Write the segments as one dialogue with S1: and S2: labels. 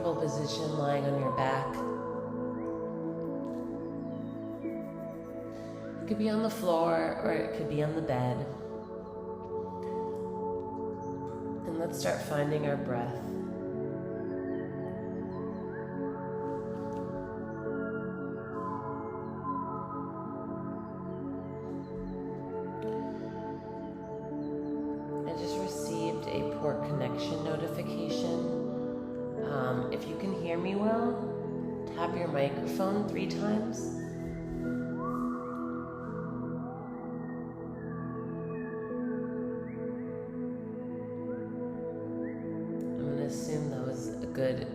S1: comfortable position lying on your back. It could be on the floor or it could be on the bed. And let's start finding our breath. I just received a poor connection notification. If you can hear me well, tap your microphone 3 times. I'm going to assume that was a good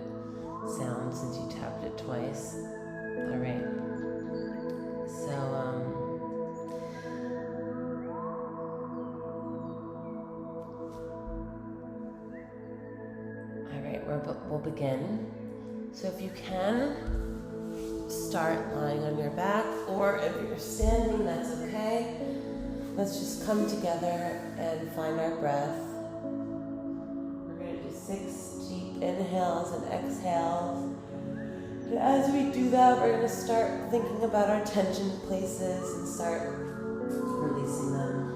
S1: sound since you tapped it twice. All right. So, we'll begin. So if you can, start lying on your back, or if you're standing, that's okay. Let's just come together and find our breath. We're going to do 6 deep inhales and exhales. And as we do that, we're going to start thinking about our tension places and start releasing them.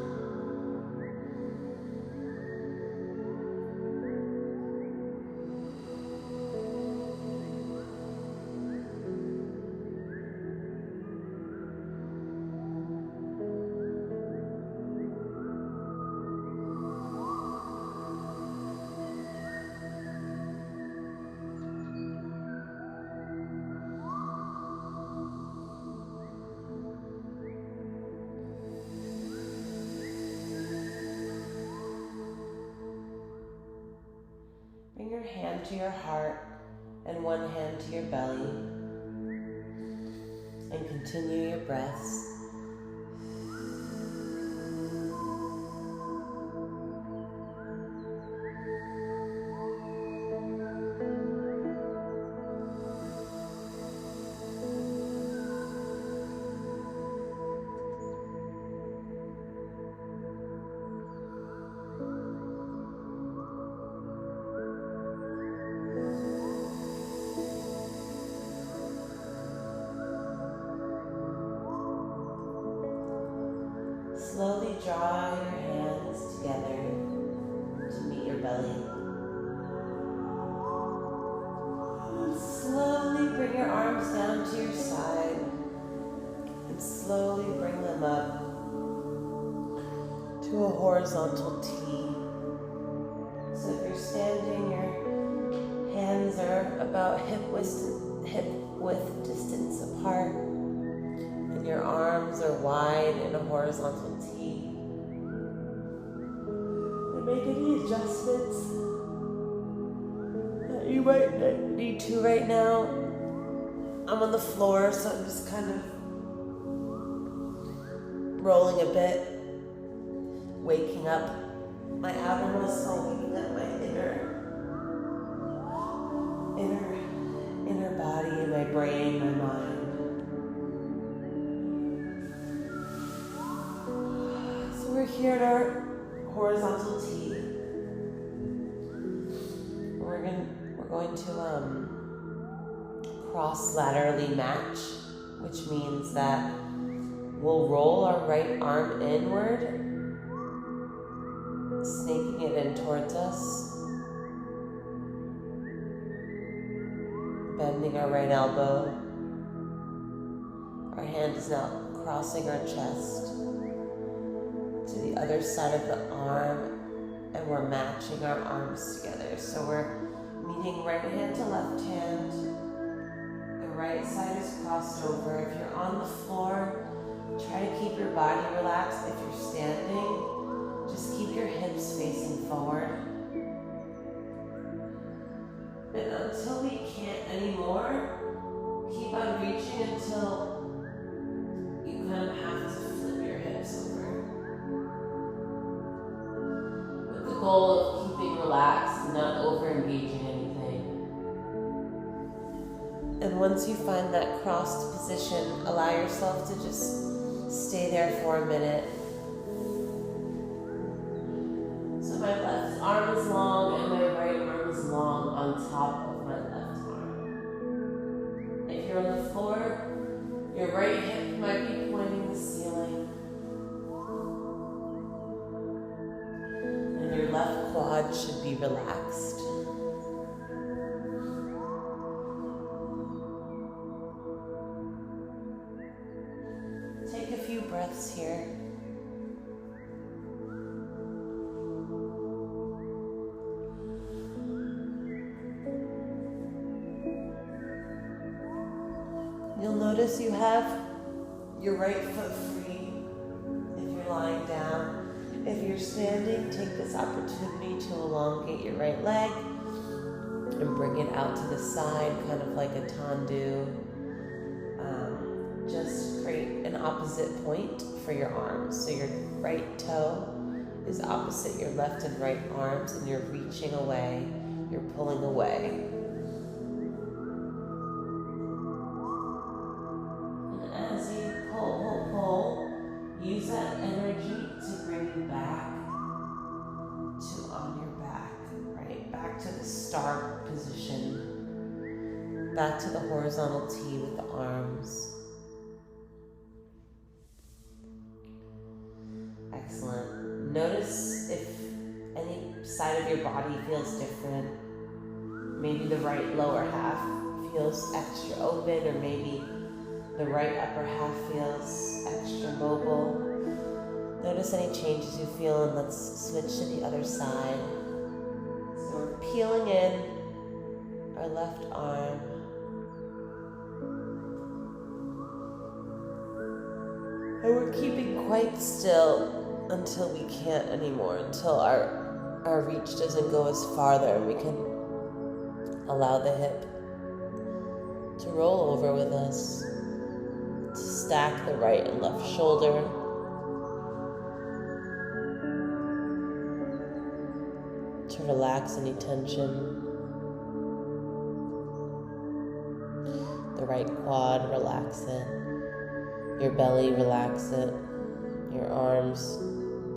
S1: Bring your hand to your heart and one hand to your belly, and continue your breaths. Slowly draw your hands together to meet your belly. And slowly bring your arms down to your side and slowly bring them up to a horizontal T. So if you're standing, your hands are about hip width distance apart. Your arms are wide in a horizontal T. And make any adjustments that you might need to right now. I'm on the floor, so I'm just kind of rolling a bit, waking up my outer muscle, waking up my inner body, and my brain, my mind. We're here at our horizontal T. We're going to cross laterally match, which means that we'll roll our right arm inward, snaking it in towards us, bending our right elbow. Our hand is now crossing our chest to the other side of the arm, and we're matching our arms together. So we're meeting right hand to left hand. The right side is crossed over. If you're on the floor, try to keep your body relaxed. If you're standing, just keep your hips facing forward. And until we can't anymore, keep on reaching until you kind of have to flip your hips over. The goal of keeping relaxed and not over-engaging anything. And once you find that crossed position, allow yourself to just stay there for a minute. So my left arm is long and my right arm is long on top of my left relaxed. Take a few breaths here. You'll notice you have your right foot free if you're lying down. If you're standing, take this opportunity to elongate your right leg and bring it out to the side, kind of like a tendu. Just create an opposite point for your arms. So your right toe is opposite your left and right arms, and you're reaching away, you're pulling away. Use that energy to bring you back to on your back, right? Back to the star position. Back to the horizontal T with the arms. Excellent. Notice if any side of your body feels different. Maybe the right lower half feels extra open, or maybe the right upper half feels extra mobile. Notice any changes you feel, and let's switch to the other side. So we're peeling in our left arm. And we're keeping quite still until we can't anymore, until our reach doesn't go as farther, and we can allow the hip to roll over with us. Stack the right and left shoulder. To relax any tension. The right quad, relax it. Your belly, relax it. Your arms,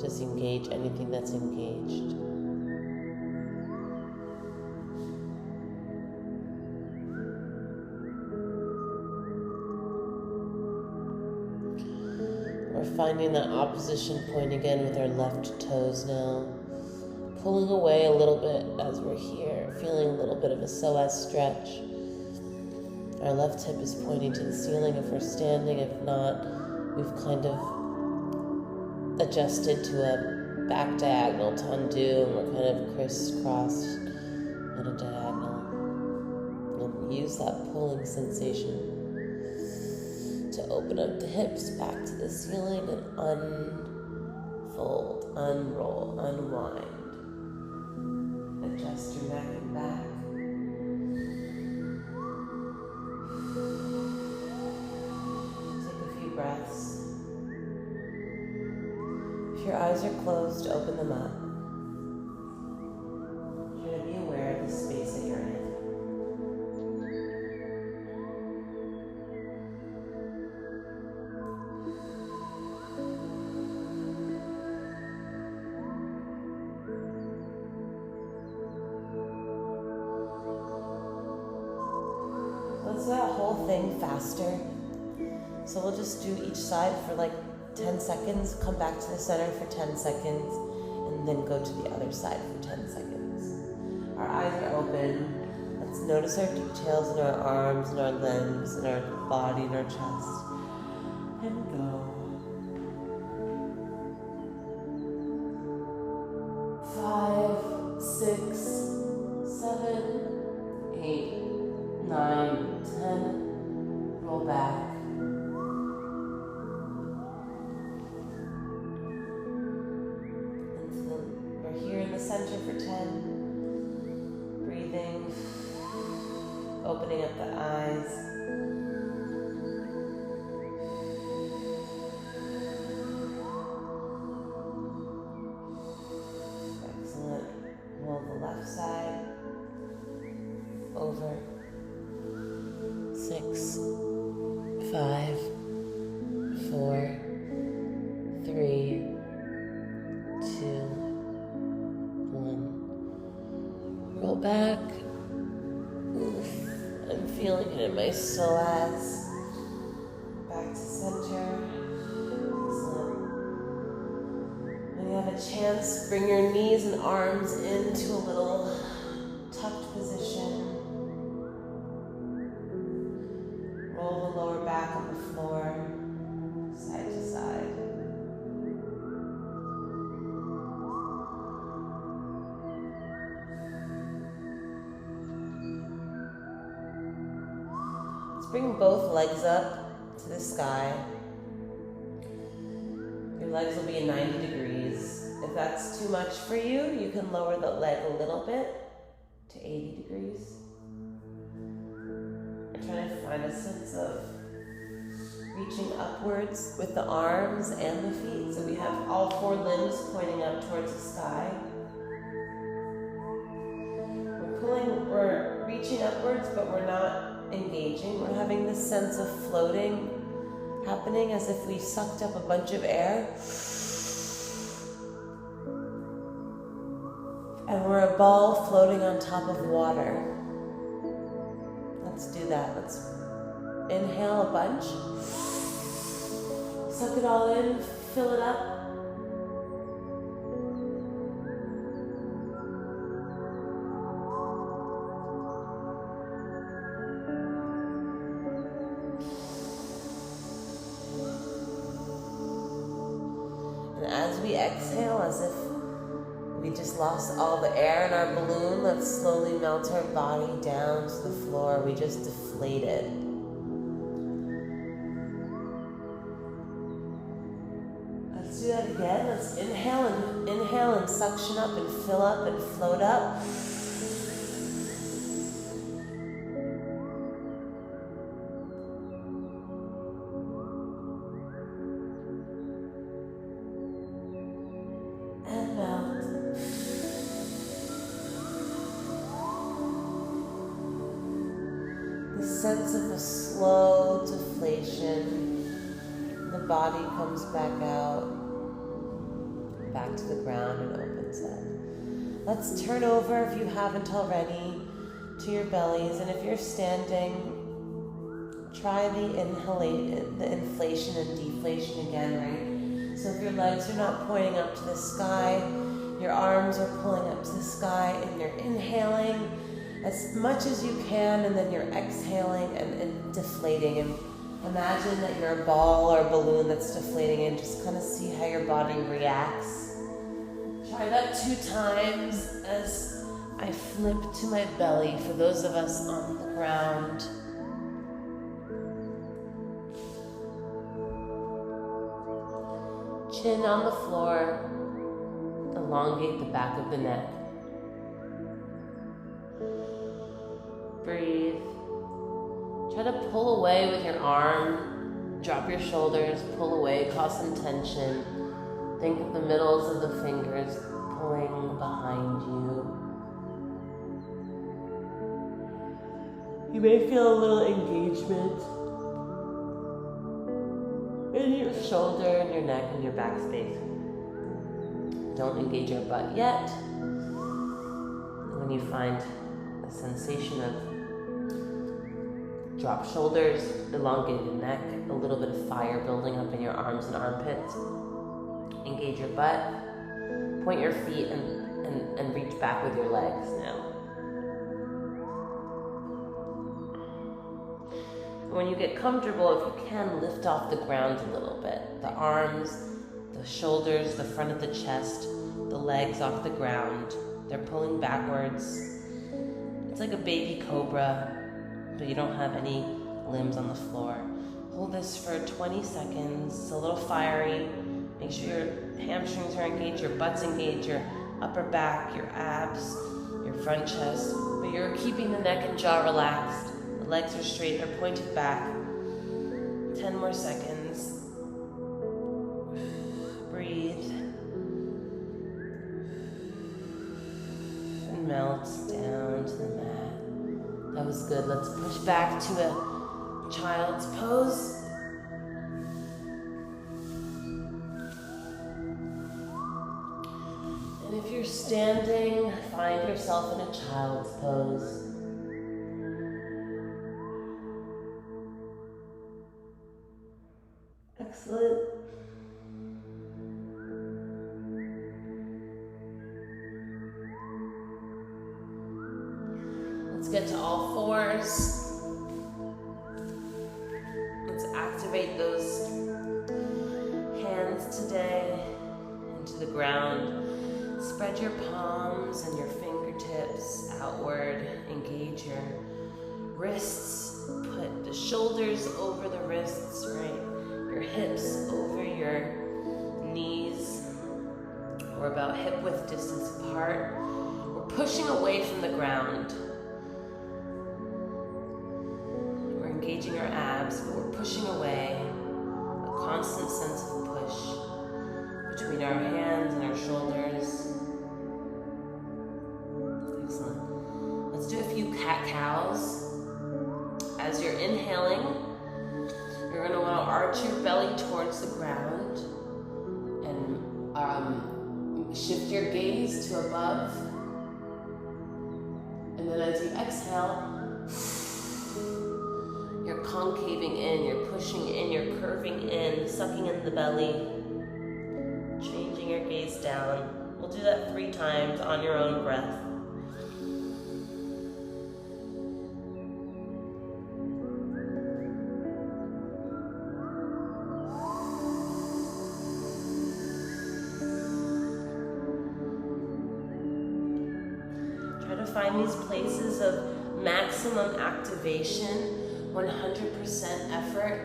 S1: disengage anything that's engaged. We're finding that opposition point again with our left toes now. Pulling away a little bit as we're here, feeling a little bit of a psoas stretch. Our left hip is pointing to the ceiling if we're standing. If not, we've kind of adjusted to a back diagonal tendu, and we're kind of crisscrossed in a diagonal. And use that pulling sensation to open up the hips back to the ceiling and unfold, unroll, unwind. Adjust your neck and back. Take a few breaths. If your eyes are closed, open them up. You're going to be aware of the space that you're in. Let's do that whole thing faster. So we'll just do each side for like 10 seconds, come back to the center for 10 seconds, and then go to the other side for 10 seconds. Our eyes are open. Let's notice our details in our arms and our limbs and our body and our chest. And go. 5, 6, 7, 8, 9, 10. Roll back. We're here in the center for 10. Breathing. Opening up the eyes. Excellent. Roll the left side over. 6, 5, 4, 3, 2, 1. Roll back. Oof. I'm feeling it in my psoas. Back to center. Excellent. When you have a chance, bring your knees and arms into a little tucked position. Roll the lower back on the floor, side to side. Let's bring both legs up to the sky. Your legs will be at 90 degrees. If that's too much for you, you can lower the leg a little bit to 80 degrees. I'm trying to find a sense of reaching upwards with the arms and the feet. So we have all four limbs pointing up towards the sky. We're reaching upwards, but we're not engaging. We're having this sense of floating happening as if we sucked up a bunch of air. And we're a ball floating on top of water. Let's do that. Let's inhale a bunch. Suck it all in, fill it up. As we exhale, as if we just lost all the air in our balloon, let's slowly melt our body down to the floor. We just deflated. Let's do that again. Let's inhale and suction up and fill up and float up. Sense of a slow deflation. The body comes back out, back to the ground and opens up. Let's turn over, if you haven't already, to your bellies. And if you're standing, try the inflation and deflation again, right? So if your legs are not pointing up to the sky, your arms are pulling up to the sky, and you're inhaling as much as you can, and then you're exhaling and deflating. And imagine that you're a ball or a balloon that's deflating, and just kind of see how your body reacts. Try that 2 times as I flip to my belly for those of us on the ground. Chin on the floor, elongate the back of the neck. Breathe. Try to pull away with your arm. Drop your shoulders, pull away, cause some tension. Think of the middles of the fingers pulling behind you. You may feel a little engagement in your shoulder and your neck and your back space. Don't engage your butt yet. When you find a sensation of drop shoulders, elongated neck, a little bit of fire building up in your arms and armpits, engage your butt, point your feet and reach back with your legs now. When you get comfortable, if you can, lift off the ground a little bit. The arms, the shoulders, the front of the chest, the legs off the ground. They're pulling backwards. It's like a baby cobra, but you don't have any limbs on the floor. Hold this for 20 seconds. It's a little fiery. Make sure your hamstrings are engaged, your butt's engaged, your upper back, your abs, your front chest. But you're keeping the neck and jaw relaxed. The legs are straight, they're pointed back. 10 more seconds. Breathe. And melt down to the mat. That was good. Let's push back to a child's pose. And if you're standing, find yourself in a child's pose. Excellent. get to all fours. Let's activate those hands today into the ground. Spread your palms and your fingertips outward. Engage your wrists. Put the shoulders over the wrists, right? Your hips over your knees. We're about hip width distance apart. We're pushing away from the ground. We're engaging our abs, but we're pushing away. A constant sense of push between our hands and our shoulders. Excellent. Let's do a few cat-cows. As you're inhaling, you're going to want to arch your belly towards the ground and shift your gaze to above. And then as you exhale, you're concaving in, you're pushing in, you're curving in, sucking in the belly, changing your gaze down. We'll do that 3 times on your own breath. Find these places of maximum activation, 100% effort.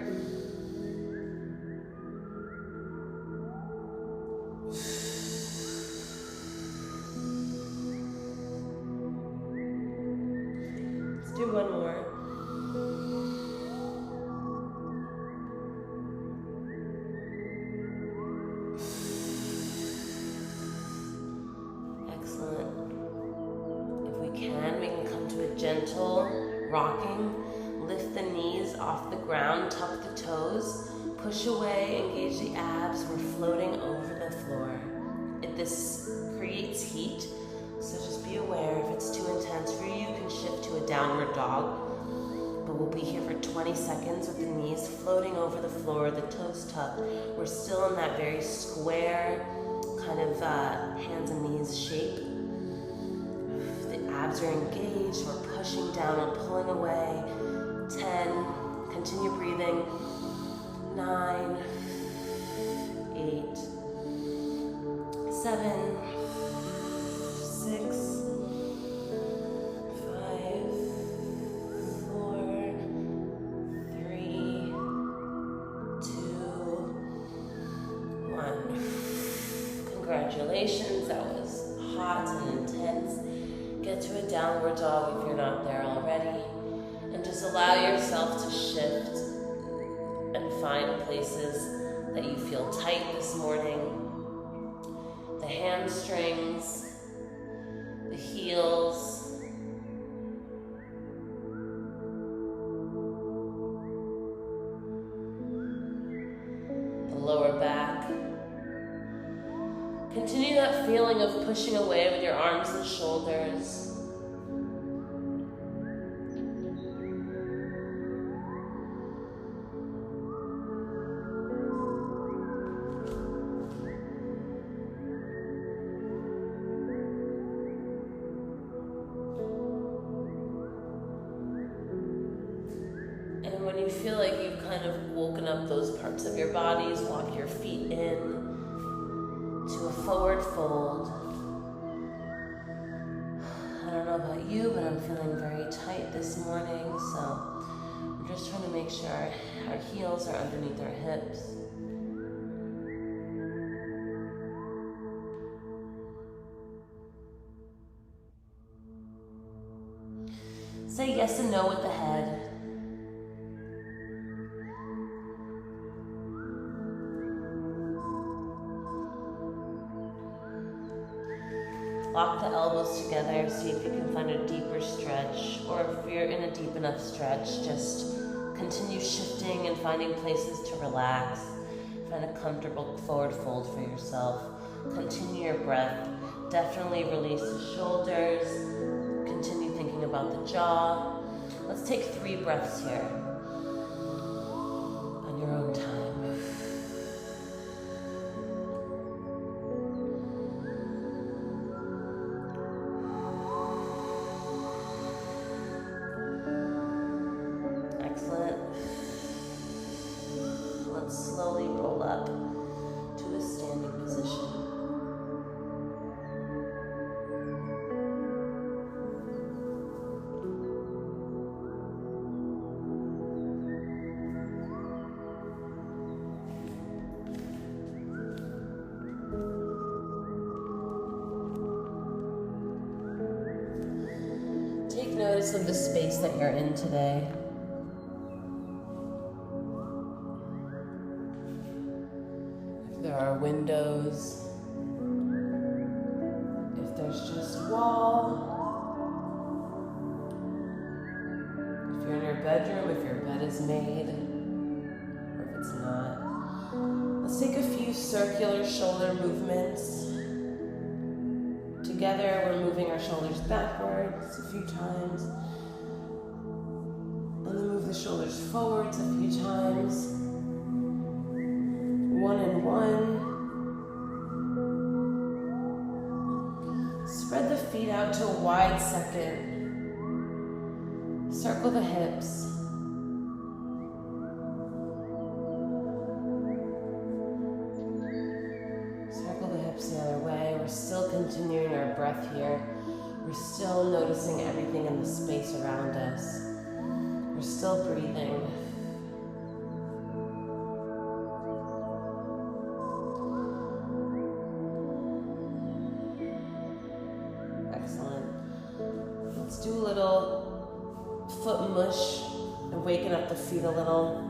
S1: Let's do one more. Gentle rocking, lift the knees off the ground, tuck the toes, push away, engage the abs. We're floating over the floor. This creates heat, so just be aware if it's too intense for you, you can shift to a downward dog. But we'll be here for 20 seconds with the knees floating over the floor, the toes tucked. We're still in that very square kind of hands and knees shape. Abs are engaged, we're pushing down, we're pulling away. 10, continue breathing. 9, 8, 7, 6, 5, 4, 3, 2, 1. Congratulations, that was hot and intense. Get to a downward dog if you're not there already, and just allow yourself to shift and find places that you feel tight this morning. The hamstrings, the heels, the lower back. Continue that feeling of pushing away with your arms and shoulders. And when you feel like you've kind of woken up those parts of your bodies, walk your feet in to a forward fold. I don't know about you, but I'm feeling very tight this morning, so we're just trying to make sure our heels are underneath our hips. Say yes and no with the head. Lock the elbows together, see if you can find a deeper stretch, or if you're in a deep enough stretch, just continue shifting and finding places to relax. Find a comfortable forward fold for yourself. Continue your breath. Definitely release the shoulders. Continue thinking about the jaw. Let's take 3 breaths here on your own time. take notice of the space that you're in today. If there are windows, if there's just wall, if you're in your bedroom, if your bed is made, or if it's not. Let's take a few circular shoulder movements. Together, we're moving our shoulders backwards a few times. And then move the shoulders forwards a few times. One and one. Spread the feet out to a wide second. Circle the hips. The other way. We're still continuing our breath here. We're still noticing everything in the space around us. We're still breathing. Excellent. Let's do a little foot mush and waken up the feet a little.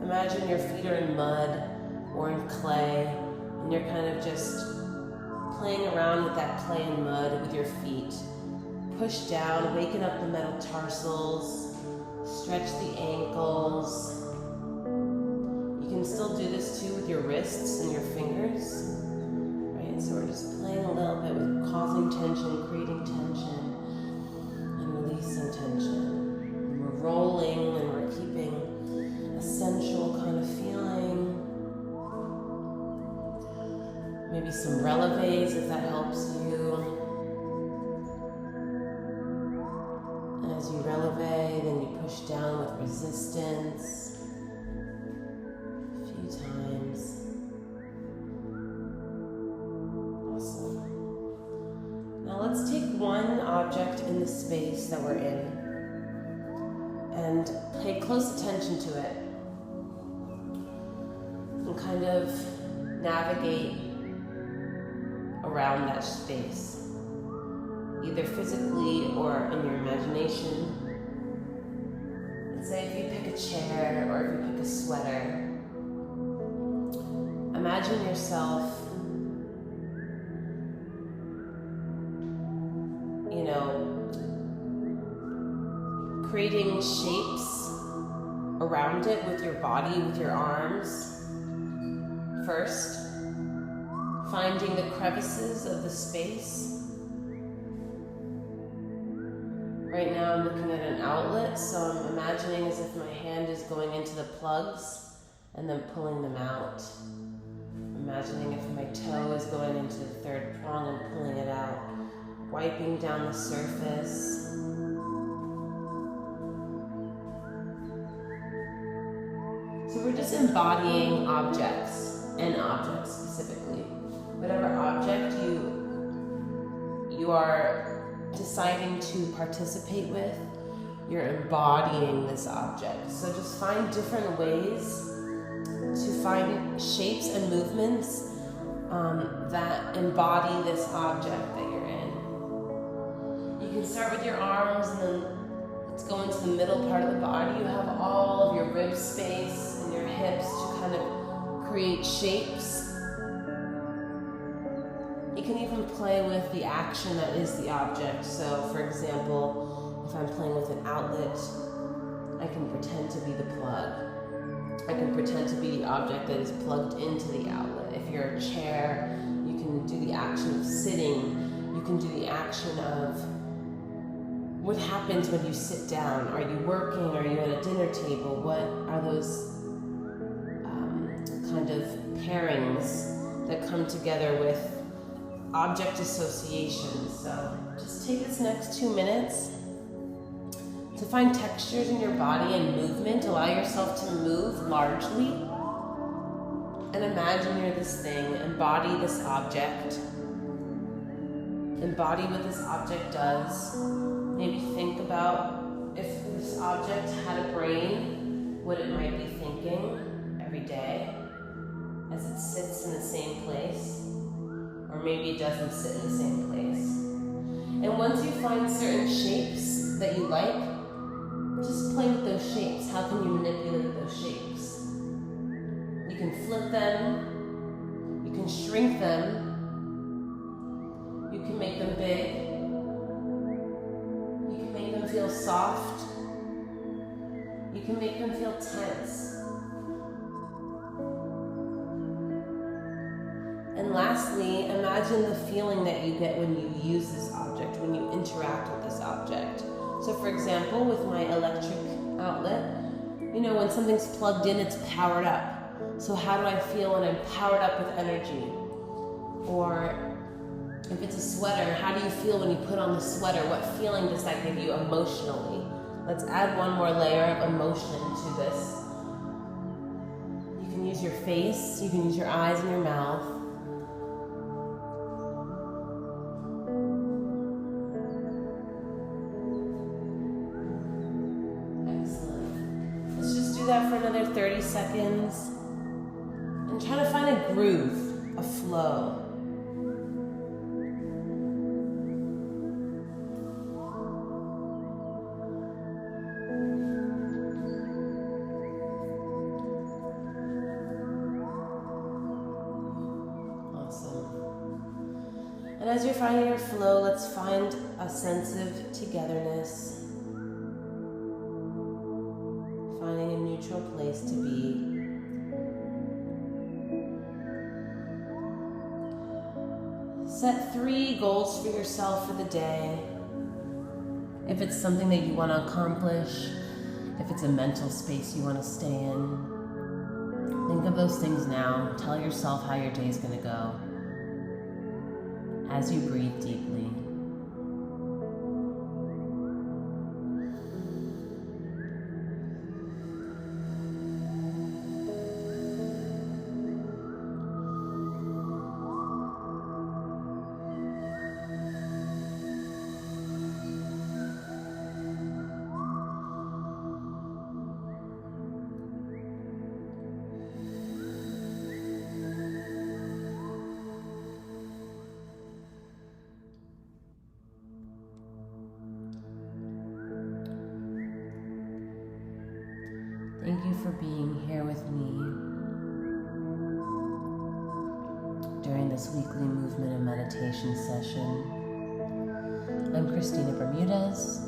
S1: Imagine your feet are in mud or in clay, and you're kind of just playing around with that clay and mud with your feet. Push down, waken up the metal tarsals, stretch the ankles. You can still do this too with your wrists and your fingers. Right, so we're just playing a little bit with causing tension, creating tension, and releasing tension. And we're rolling and we're keeping a sensual kind of feeling. Maybe some releves if that helps you. And as you releve, then you push down with resistance a few times. Awesome. Now let's take one object in the space that we're in and pay close attention to it and kind of navigate around that space, either physically or in your imagination. Let's say if you pick a chair or if you pick a sweater, imagine yourself, creating shapes around it with your body, with your arms first. Finding the crevices of the space. Right now I'm looking at an outlet, so I'm imagining as if my hand is going into the plugs and then pulling them out. Imagining if my toe is going into the third prong and pulling it out. Wiping down the surface. So we're just embodying objects, and objects specifically. Whatever object you are deciding to participate with, you're embodying this object. So just find different ways to find shapes and movements that embody this object that you're in. You can start with your arms and then let's go into the middle part of the body. You have all of your rib space and your hips to kind of create shapes. You can even play with the action that is the object. So, for example, if I'm playing with an outlet, I can pretend to be the plug. I can pretend to be the object that is plugged into the outlet. If you're a chair, you can do the action of sitting. You can do the action of what happens when you sit down. Are you working? Are you at a dinner table? What are those kind of pairings that come together with object association? So just take this next 2 minutes to find textures in your body and movement. Allow yourself to move largely and imagine you're this thing. Embody this object. Embody what this object does. Maybe think about if this object had a brain, what it might be thinking every day as it sits in the same place. Or maybe it doesn't sit in the same place. And once you find certain shapes shapes that you like, just play with those shapes. How can you manipulate those shapes? You can flip them, you can shrink them, you can make them big, you can make them feel soft, you can make them feel tense. And lastly, imagine the feeling that you get when you use this object, when you interact with this object. So for example, with my electric outlet, you know, when something's plugged in, it's powered up. So how do I feel when I'm powered up with energy? Or if it's a sweater, how do you feel when you put on the sweater? What feeling does that give you emotionally? Let's add one more layer of emotion to this. You can use your face, you can use your eyes and your mouth. Do that for another 30 seconds and try to find a groove, a flow. Awesome. And as you're finding your flow, let's find a sense of togetherness. Finding a neutral place to be. Set 3 goals for yourself for the day. If it's something that you want to accomplish, if it's a mental space you want to stay in, think of those things now. Tell yourself how your day is going to go as you breathe deeply. Thank you for being here with me during this weekly movement and meditation session. I'm Christina Bermudez,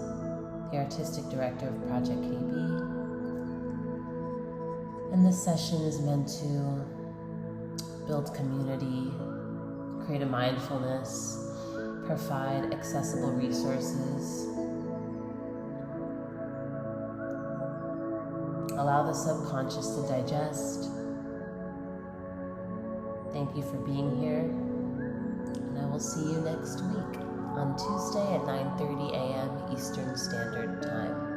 S1: the Artistic Director of Project KB, and this session is meant to build community, create a mindfulness, provide accessible resources, allow the subconscious to digest. Thank you for being here, and I will see you next week on Tuesday at 9:30 a.m. Eastern Standard Time.